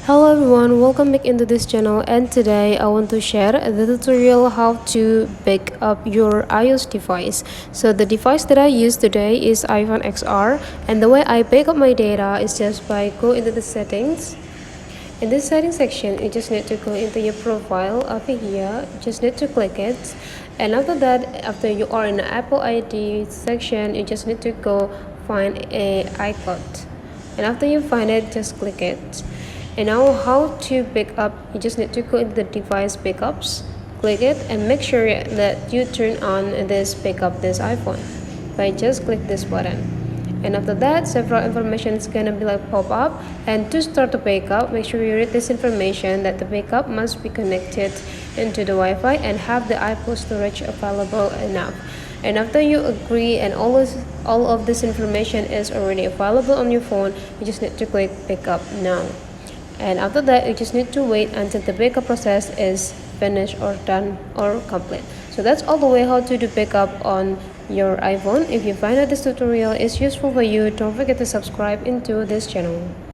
Hello everyone, welcome back into this channel, and today I want to share the tutorial how to back up your iOS device. So the device that I use today is iPhone XR, and the way I back up my data is just by go into the settings. In this settings section, you just need to go into your profile over here, just need to click it, and after that, after you are in the Apple ID section, you just need to go find a iCloud, and after you find it, just click it. And now how to back up, you just need to go into the device backups, click it, and make sure that you turn on this backup this iPhone by just click this button. And after that, several information is gonna be like pop up, and to start the backup, make sure you read this information that the backup must be connected into the Wi-Fi and have the iCloud storage available enough. And after you agree and all of this information is already available on your phone, you just need to click backup now. And after that, you just need to wait until the backup process is finished or done or complete. So that's all the way how to do backup on your iPhone. If you find that this tutorial is useful for you, don't forget to subscribe into this channel.